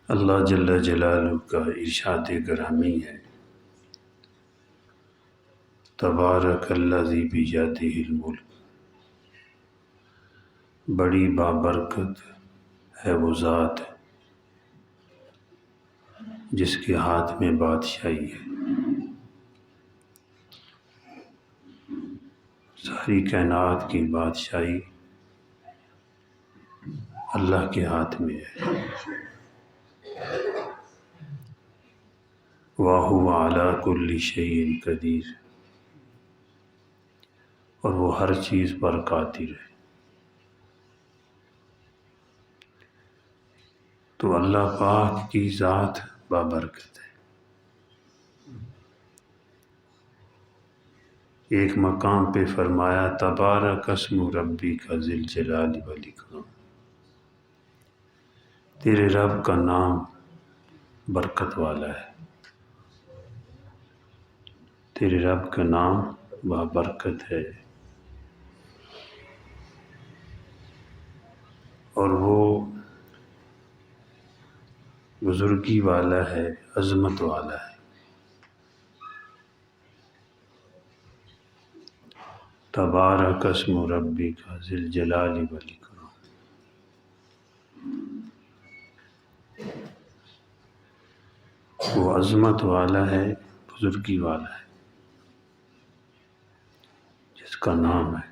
اللہ جل جلالہ کا ارشاد گرامی ہے، تبارک الذی بیدہ الملک، بڑی بابرکت ہے وہ ذات جس کے ہاتھ میں بادشاہی ہے۔ ساری کائنات کی بادشاہی اللہ کے ہاتھ میں ہے۔ وَهُوَ عَلَىٰ كُلِّ شَيْءٍ قدیر، اور وہ ہر چیز پر قادر ہے۔ تو اللہ پاک کی ذات بابرکت ہے۔ ایک مقام پہ فرمایا تبارک اسم ربک ذی الجلال والاکرام، تیرے رب کا نام برکت والا ہے، تیرے رب کا نام بابرکت ہے، اور وہ بزرگی والا ہے، عظمت والا ہے۔ تبارک اسم ربک ذی الجلال والاکرام، وہ عظمت والا ہے، بزرگی والا ہے، جس کا نام ہے۔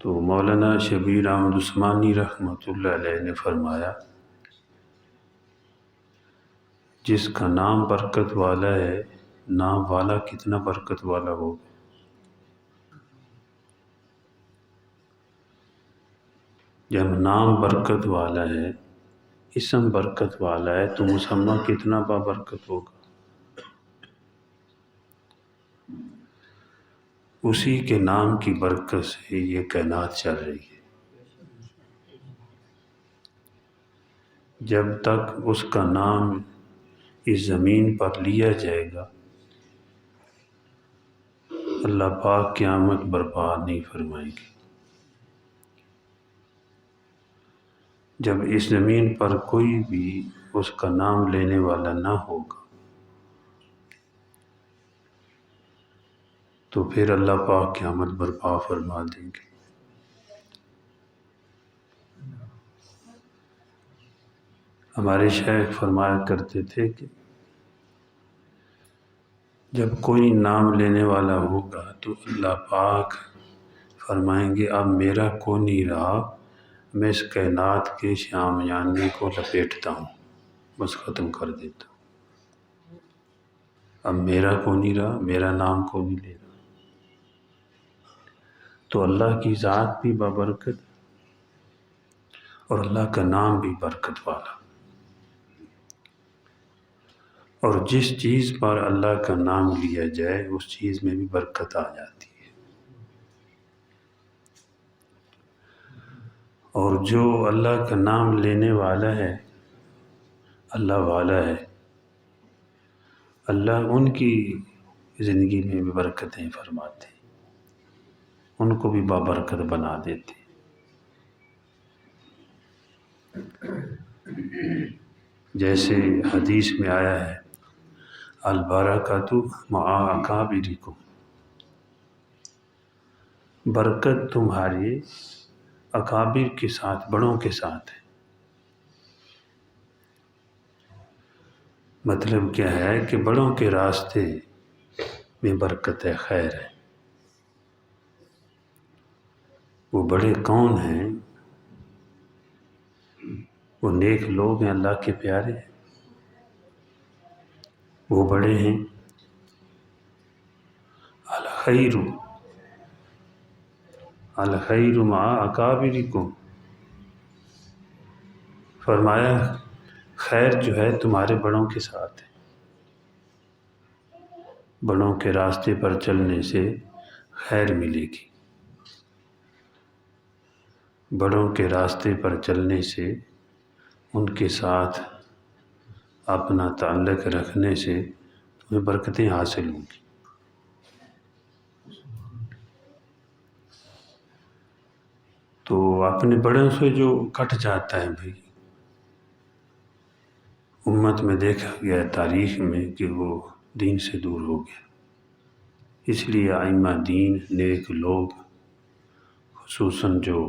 تو مولانا شبیر احمد عثمانی رحمۃ اللہ علیہ نے فرمایا، جس کا نام برکت والا ہے، نام والا کتنا برکت والا ہوگا۔ جب نام برکت والا ہے، اسم برکت والا ہے، تو مسمى کتنا بابرکت ہوگا۔ اسی کے نام کی برکت سے یہ کائنات چل رہی ہے۔ جب تک اس کا نام اس زمین پر لیا جائے گا، اللہ پاک قیامت برپا نہیں فرمائیں گے۔ جب اس زمین پر کوئی بھی اس کا نام لینے والا نہ ہوگا، تو پھر اللہ پاک قیامت برپا فرما دیں گے۔ ہمارے شیخ فرمایا کرتے تھے کہ جب کوئی نام لینے والا ہوگا تو اللہ پاک فرمائیں گے اب میرا کو نہیں رہا، میں اس کائنات کے شامیانے کو لپیٹتا ہوں، بس ختم کر دیتا ہوں۔ اب میرا کو نہیں رہا، میرا نام کو نہیں لے رہا۔ تو اللہ کی ذات بھی بابرکت اور اللہ کا نام بھی برکت والا، اور جس چیز پر اللہ کا نام لیا جائے اس چیز میں بھی برکت آ جاتی ہے۔ اور جو اللہ کا نام لینے والا ہے، اللہ والا ہے، اللہ ان کی زندگی میں بھی برکتیں فرماتے ہیں، ان کو بھی بابرکت بنا دیتے ہیں۔ جیسے حدیث میں آیا ہے البرکۃ مع اکابرکم، برکت تمہارے اکابر کے ساتھ، بڑوں کے ساتھ ہے۔ مطلب کیا ہے کہ بڑوں کے راستے میں برکت ہے، خیر ہے۔ وہ بڑے کون ہیں؟ وہ نیک لوگ ہیں، اللہ کے پیارے ہیں، وہ بڑے ہیں۔ الخیر مع اکابرکم، فرمایا خیر جو ہے تمہارے بڑوں کے ساتھ ہے۔ بڑوں کے راستے پر چلنے سے خیر ملے گی، بڑوں کے راستے پر چلنے سے، ان کے ساتھ اپنا تعلق رکھنے سے تمہیں برکتیں حاصل ہوں گی۔ تو اپنے بڑوں سے جو کٹ جاتا ہے بھائی، امت میں دیکھا گیا تاریخ میں کہ وہ دین سے دور ہو گیا۔ اس لیے ائمہ دین، نیک لوگ، خصوصاً جو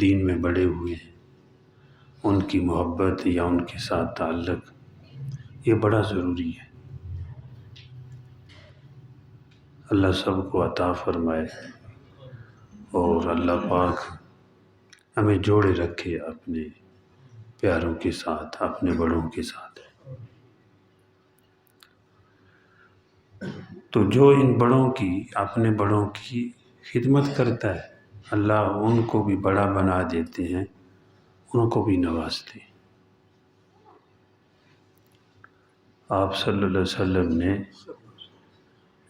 دین میں بڑے ہوئے ہیں، ان کی محبت یا ان کے ساتھ تعلق یہ بڑا ضروری ہے۔ اللہ سب کو عطا فرمائے اور اللہ پاک ہمیں جوڑے رکھے اپنے پیاروں کے ساتھ، اپنے بڑوں کے ساتھ۔ تو جو ان بڑوں کی، اپنے بڑوں کی خدمت کرتا ہے، اللہ ان کو بھی بڑا بنا دیتے ہیں، ان کو بھی نوازتے ہیں۔ آپ صلی اللہ علیہ وسلم نے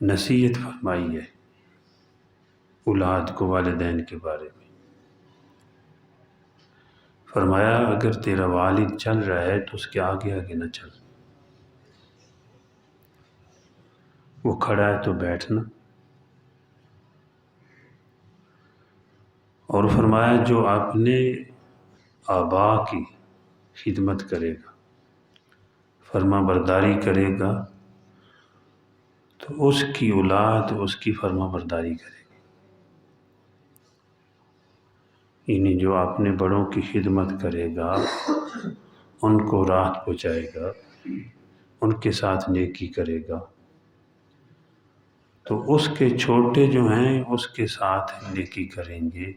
نصیحت فرمائی ہے اولاد کو، والدین کے بارے میں۔ فرمایا اگر تیرا والد چل رہا ہے تو اس کے آگے آگے نہ چل، وہ کھڑا ہے تو بیٹھنا۔ اور فرمایا جو اپنے آبا کی خدمت کرے گا، فرما برداری کرے گا، تو اس کی اولاد اس کی فرما برداری کرے گی۔ یعنی جو اپنے بڑوں کی خدمت کرے گا، ان کو راحت پہنچائے گا، ان کے ساتھ نیکی کرے گا، تو اس کے چھوٹے جو ہیں اس کے ساتھ نیکی کریں گے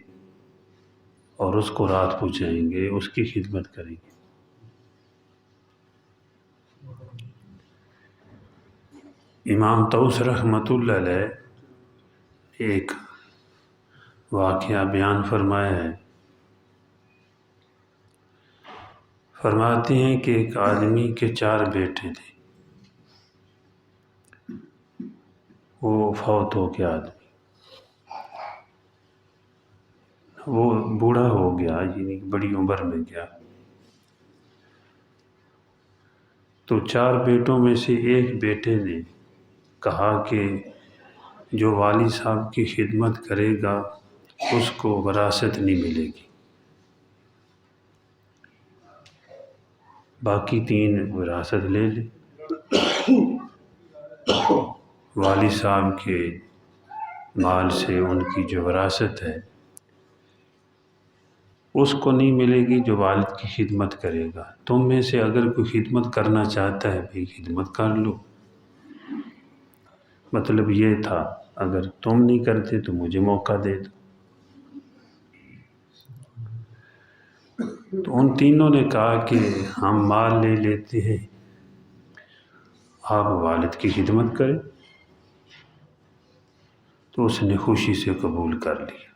اور اس کو راحت پہنچائیں گے، اس کی خدمت کریں گے۔ امام طوس رحمۃ اللہ علیہ ایک واقعہ بیان فرمایا ہے۔ فرماتے ہیں کہ ایک آدمی کے 4 بیٹے تھے، وہ فوت ہو گیا، آدمی وہ بوڑھا ہو گیا، یعنی بڑی عمر میں گیا۔ تو 4 بیٹوں میں سے ایک بیٹے نے کہا کہ جو والد صاحب کی خدمت کرے گا اس کو وراثت نہیں ملے گی، باقی 3 وراثت لے لے۔ والد صاحب کے مال سے ان کی جو وراثت ہے اس کو نہیں ملے گی جو والد کی خدمت کرے گا۔ تم میں سے اگر کوئی خدمت کرنا چاہتا ہے بھئی خدمت کر لو۔ مطلب یہ تھا اگر تم نہیں کرتے تو مجھے موقع دے دو۔ تو ان تینوں نے کہا کہ ہم مال لے لیتے ہیں، آپ والد کی خدمت کریں۔ تو اس نے خوشی سے قبول کر لیا،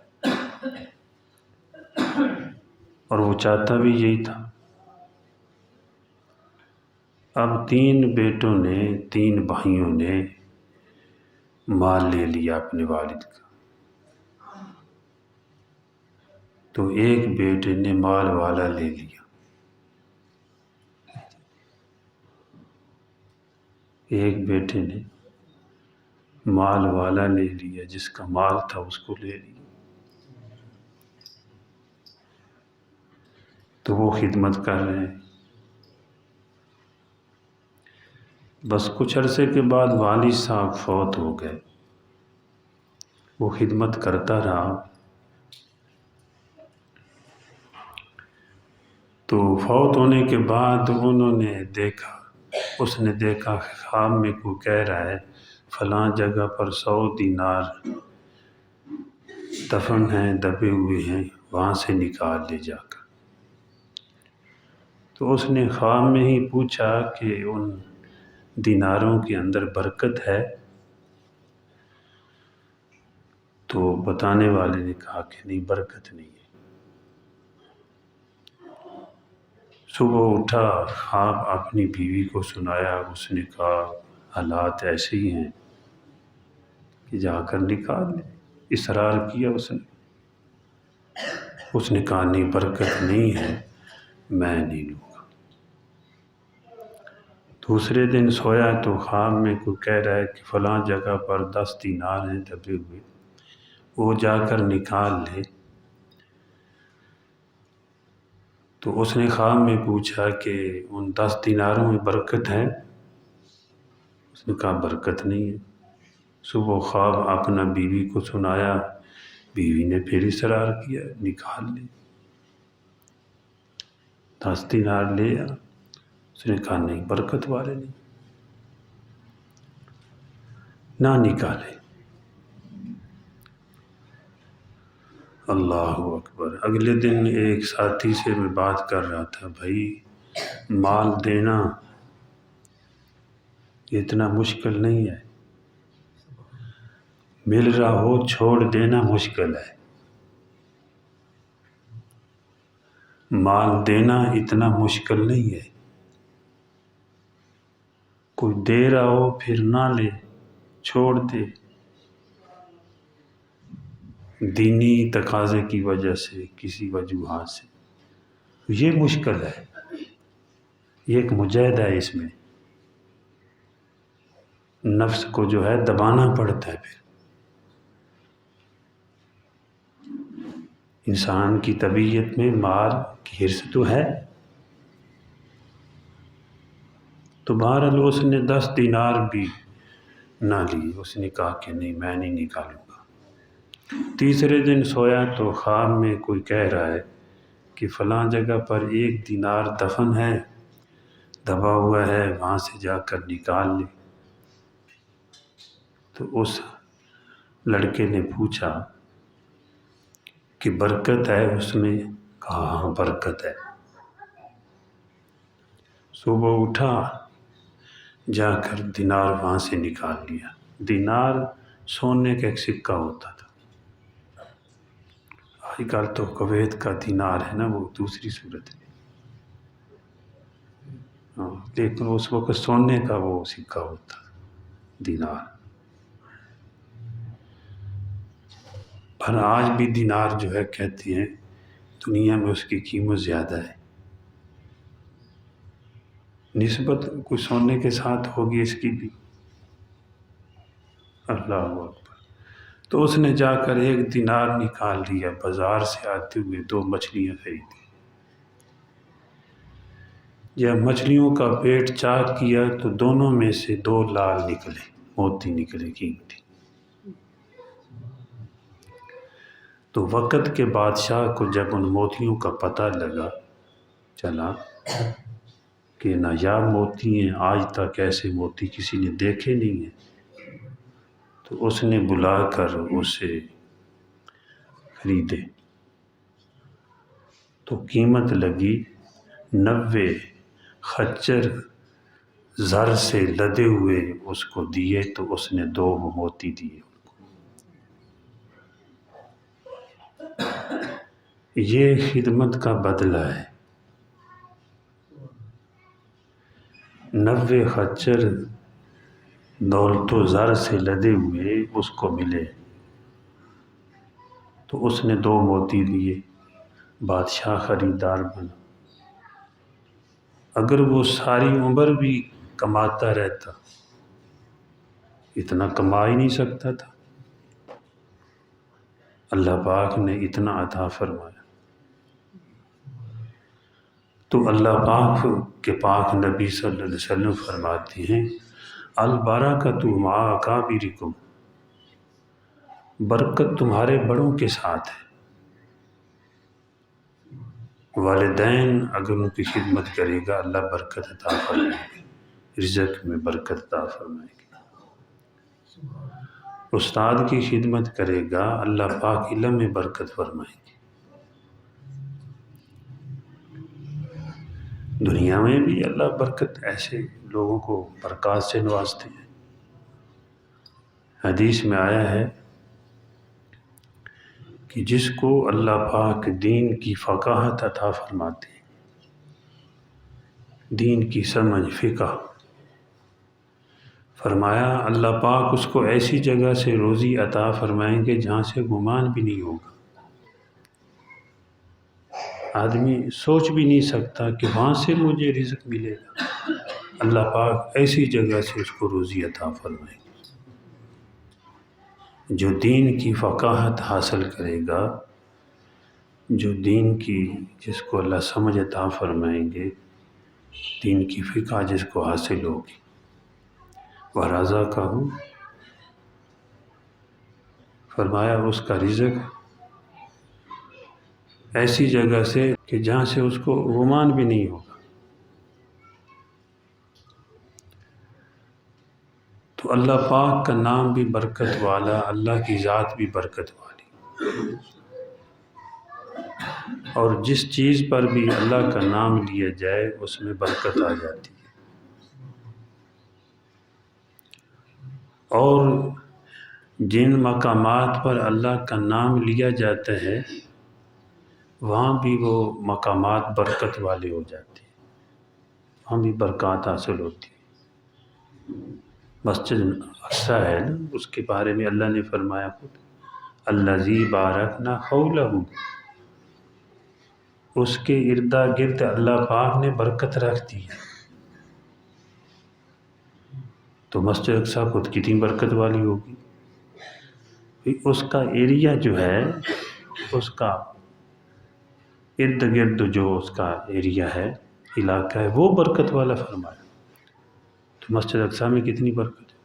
اور وہ چاہتا بھی یہی تھا۔ اب 3 بیٹوں نے، 3 بھائیوں نے مال لے لیا اپنے والد کا۔ تو ایک بیٹے نے مال والا لے لیا، ایک بیٹے نے مال والا لے لیا، جس کا مال تھا اس کو لے لیا۔ تو وہ خدمت کر رہے ہیں۔ بس کچھ عرصے کے بعد والد صاحب فوت ہو گئے، وہ خدمت کرتا رہا۔ تو فوت ہونے کے بعد انہوں نے دیکھا، اس نے دیکھا خواب میں کوئی کہہ رہا ہے فلاں جگہ پر 100 دینار دفن ہیں، دبے ہوئے ہیں، وہاں سے نکال لے جا کر۔ تو اس نے خواب میں ہی پوچھا کہ ان دیناروں کے اندر برکت ہے؟ تو بتانے والے نے کہا کہ نہیں، برکت نہیں ہے۔ صبح اٹھا، خواب اپنی بیوی کو سنایا، اس نے کہا حالات ایسے ہی ہیں کہ جا کر نکال لے۔ اصرار کیا اس نے کہا نہیں، برکت نہیں ہے، میں نہیں لوں گا۔ دوسرے دن سویا تو خواب میں کوئی کہہ رہا ہے کہ فلاں جگہ پر 10 دینار ہیں دبے ہوئے، وہ جا کر نکال لے۔ تو اس نے خواب میں پوچھا کہ ان 10 دیناروں میں برکت ہے؟ اس نے کہا برکت نہیں ہے۔ صبح خواب اپنا بیوی کو سنایا، بیوی نے پھر اصرار کیا، نکال لی 10 دینار لے آ۔ اس نے کہا نہیں، برکت والے نہیں، نہ نکالے۔ اللہ اکبر۔ اگلے دن ایک ساتھی سے میں بات کر رہا تھا، بھائی مال دینا اتنا مشکل نہیں ہے، مل رہا ہو چھوڑ دینا مشکل ہے۔ مال دینا اتنا مشکل نہیں ہے، کوئی دے رہا ہو پھر نہ لے، چھوڑ دے، دینی تقاضے کی وجہ سے، کسی وجوہات سے، یہ مشکل ہے، یہ ایک مجاہدہ ہے، اس میں نفس کو جو ہے دبانا پڑتا ہے۔ پھر انسان کی طبیعت میں مال کی حرص تو ہے، تو بہرحال اس نے 10 دینار بھی نہ لی، اس نے کہا کہ نہیں میں نہیں نکالوں گا۔ تیسرے دن سویا تو خواب میں کوئی کہہ رہا ہے کہ فلاں جگہ پر 1 دینار دفن ہے، دبا ہوا ہے، وہاں سے جا کر نکال لے۔ تو اس لڑکے نے پوچھا کہ برکت ہے اس میں؟ کہا ہاں برکت ہے۔ صبح اٹھا، جا کر دینار وہاں سے نکال لیا۔ دینار سونے کا ایک سکہ ہوتا تھا، آج کل تو کویت کا دینار ہے نا، وہ دوسری صورت ہے، لیکن اس وقت سونے کا وہ سکہ ہوتا تھا دینار۔ پر آج بھی دینار جو ہے کہتے ہیں دنیا میں اس کی قیمت زیادہ ہے، نسبت کوئی سونے کے ساتھ ہوگی اس کی بھی۔ اللہ اکبر۔ تو اس نے جا کر 1 دینار نکال لیا، بازار سے آتے ہوئے 2 مچھلیاں خریدی۔ جب مچھلیوں کا پیٹ چاک کیا تو دونوں میں سے 2 لال نکلے، موتی نکلے قیمتی۔ تو وقت کے بادشاہ کو جب ان موتیوں کا پتہ چلا کہ نایاب موتی ہیں، آج تک ایسے موتی کسی نے دیکھے نہیں ہیں، تو اس نے بلا کر اسے خریدے۔ تو قیمت لگی 90 خچر زر سے لدے ہوئے، اس کو دیے تو اس نے 2 موتی دیے۔ یہ خدمت کا بدلہ ہے۔ 90 خچر دولت و زر سے لدے ہوئے اس کو ملے، تو اس نے 2 موتی دیے، بادشاہ خریدار بنا۔ اگر وہ ساری عمر بھی کماتا رہتا، اتنا کما ہی نہیں سکتا تھا، اللہ پاک نے اتنا عطا فرمایا۔ تو اللہ پاک کے پاک نبی صلی اللہ علیہ وسلم فرماتے ہیں البرکۃ مع اکابرکم، برکت تمہارے بڑوں کے ساتھ ہے۔ والدین اگر ان کی خدمت کرے گا اللہ برکت عطا فرمائے گا، رزق میں برکت عطا فرمائے گا۔ استاد کی خدمت کرے گا اللہ پاک علم میں برکت فرمائے گا۔ دنیا میں بھی اللہ برکت ایسے لوگوں کو برکات سے نوازتے ہیں۔ حدیث میں آیا ہے کہ جس کو اللہ پاک دین کی فقاہت عطا فرماتے ہیں، دین کی سمجھ، فقہ، فرمایا اللہ پاک اس کو ایسی جگہ سے روزی عطا فرمائیں گے جہاں سے گمان بھی نہیں ہوگا، آدمی سوچ بھی نہیں سکتا کہ وہاں سے مجھے رزق ملے گا، اللہ پاک ایسی جگہ سے اس کو روزی عطا فرمائیں گے۔ جو دین کی فقاہت حاصل کرے گا جو دین کی جس کو اللہ سمجھ عطا فرمائیں گے، دین کی فقہ جس کو حاصل ہوگی، وہ رضا کا ہوں، فرمایا اس کا رزق ایسی جگہ سے کہ جہاں سے اس کو گمان بھی نہیں ہوگا۔ تو اللہ پاک کا نام بھی برکت والا، اللہ کی ذات بھی برکت والی، اور جس چیز پر بھی اللہ کا نام لیا جائے اس میں برکت آ جاتی ہے۔ اور جن مقامات پر اللہ کا نام لیا جاتا ہے وہاں بھی وہ مقامات برکت والے ہو جاتے ہیں، وہاں بھی برکات حاصل ہوتی ہے۔ مسجد اقصیٰ ہے نا، اس کے بارے میں اللہ نے فرمایا خود الذی بارکنا حولہ، اس کے ارد گرد اللہ پاک نے برکت رکھ دی ہے۔ تو مسجد اقصیٰ خود کتنی برکت والی ہوگی، اس کا ایریا جو ہے، اس کا ارد گرد جو اس کا ایریا ہے، علاقہ ہے، وہ برکت والا فرمایا۔ تو مسجد اقصیٰ میں کتنی برکت ہے۔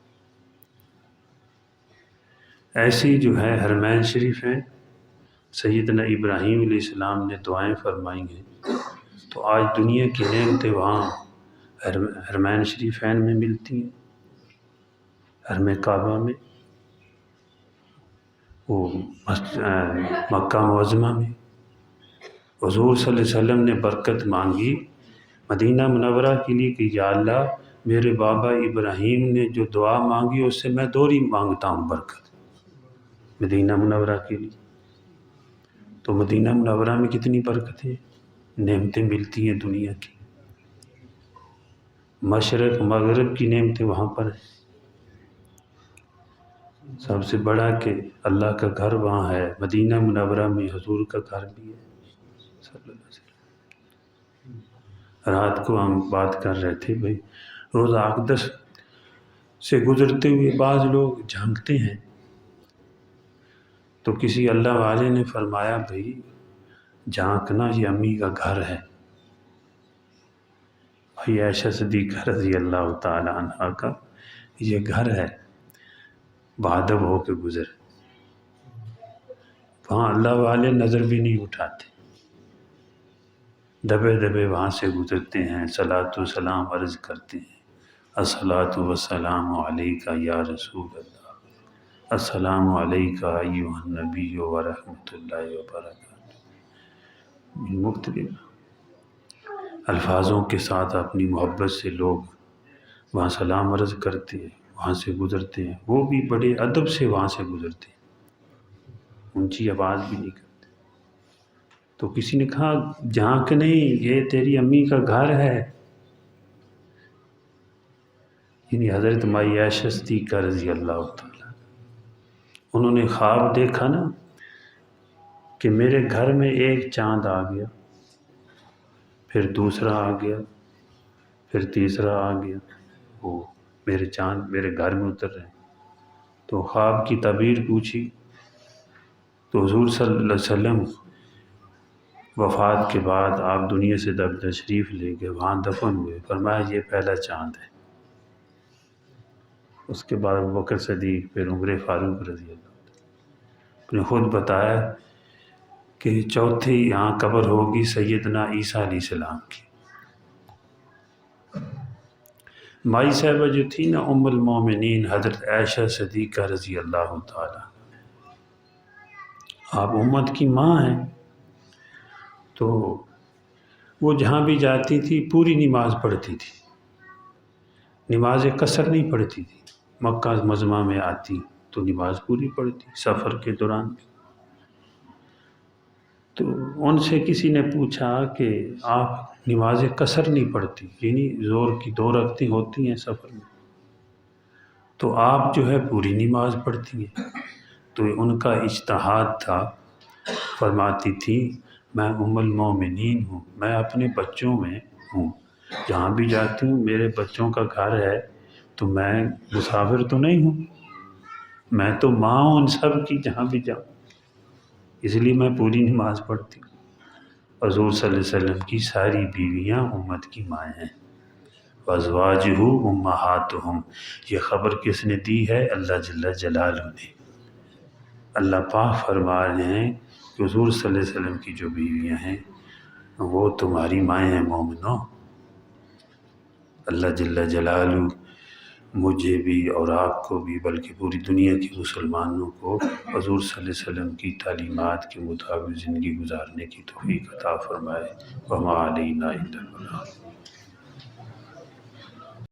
ایسی جو ہے حرمین شریف ہیں، سیدنا ابراہیم علیہ السلام نے دعائیں فرمائی ہیں، تو آج دنیا کی نعمتیں وہاں حرمین شریفین میں ملتی ہیں، حرم کعبہ میں، وہ مکہ معظمہ میں۔ حضور صلی اللہ علیہ وسلم نے برکت مانگی مدینہ منورہ کے لیے کہ یا اللہ میرے بابا ابراہیم نے جو دعا مانگی اس سے میں دوہری مانگتا ہوں برکت مدینہ منورہ کے لیے۔ تو مدینہ منورہ میں کتنی برکتیں نعمتیں ملتی ہیں دنیا کی، مشرق مغرب کی نعمتیں وہاں پر ہیں۔ سب سے بڑا کہ اللہ کا گھر وہاں ہے، مدینہ منورہ میں حضور کا گھر بھی ہے صلی اللہ علیہ وسلم۔ رات کو ہم بات کر رہے تھے بھائی، روزہ اقدس سے گزرتے ہوئے بعض لوگ جھانکتے ہیں، تو کسی اللہ والے نے فرمایا بھائی جھانکنا یہ امی کا گھر ہے۔ بھائی عائشہ صدیقہ رضی اللہ تعالی عنہ کا یہ گھر ہے، بادب ہو کے گزر، وہاں اللہ والے نظر بھی نہیں اٹھاتے، دبے دبے وہاں سے گزرتے ہیں، صلاۃ و سلام عرض کرتے ہیں، الصلاۃ والسلام علیک یا رسول اللہ، السلام علیک ایھا النبی ورحمۃ اللہ وبرکاتہ۔ مختلف الفاظوں کے ساتھ اپنی محبت سے لوگ وہاں سلام عرض کرتے ہیں، وہاں سے گزرتے ہیں، وہ بھی بڑے ادب سے وہاں سے گزرتے ہیں، اونچی آواز بھی نہیں کرتے۔ تو کسی نے کہا جھانک نہیں، یہ تیری امی کا گھر ہے، یعنی حضرت مائی عائشہ صدیقہ رضی اللہ تعالیٰ، انہوں نے خواب دیکھا نا کہ میرے گھر میں ایک چاند آ گیا، پھر دوسرا آ گیا، پھر تیسرا آ گیا، وہ میرے چاند میرے گھر میں اتر رہے ہیں۔ تو خواب کی تعبیر پوچھی تو حضور صلی اللہ علیہ وسلم وفات کے بعد آپ دنیا سے تشریف لے گئے، وہاں دفن ہوئے، فرمایا یہ پہلا چاند ہے۔ اس کے بعد ابوبکر صدیق، پھر عمر فاروق رضی اللہ عنہ نے خود بتایا کہ چوتھی یہاں قبر ہوگی سیدنا عیسیٰ علیہ السلام کی۔ مائی صاحبہ جو تھی نا ام المومنین حضرت عائشہ صدیقہ رضی اللہ تعالی، آپ امت کی ماں ہیں، تو وہ جہاں بھی جاتی تھی پوری نماز پڑھتی تھی، نماز قصر نہیں پڑھتی تھی۔ مکہ معظمہ میں آتی تو نماز پوری پڑھتی سفر کے دوران۔ تو ان سے کسی نے پوچھا کہ آپ نماز قصر نہیں پڑھتی، یعنی زور کی 2 رکعتیں ہوتی ہیں سفر میں، تو آپ جو ہے پوری نماز پڑھتی ہیں۔ تو ان کا اجتہاد تھا، فرماتی تھی میں ام المومنین ہوں، میں اپنے بچوں میں ہوں، جہاں بھی جاتی ہوں میرے بچوں کا گھر ہے، تو میں مسافر تو نہیں ہوں، میں تو ماں ہوں ان سب کی جہاں بھی جاؤں، اس لیے میں پوری نماز پڑھتی ہوں۔ حضور صلی اللہ علیہ وسلم کی ساری بیویاں امت کی مائیں ہیں۔ وازواجہ امہاتہم، یہ خبر کس نے دی ہے؟ اللہ جل جلالہ نے۔ اللہ پاک فرما رہے ہیں کہ حضور صلی اللہ علیہ وسلم کی جو بیویاں ہیں وہ تمہاری مائیں ہیں مومنو۔ اللہ جل جلالہ مجھے بھی اور آپ کو بھی بلکہ پوری دنیا کے مسلمانوں کو حضور صلی اللہ علیہ وسلم کی تعلیمات کے مطابق زندگی گزارنے کی توفیق عطا فرمائے۔ وما علینا الا البلاغ۔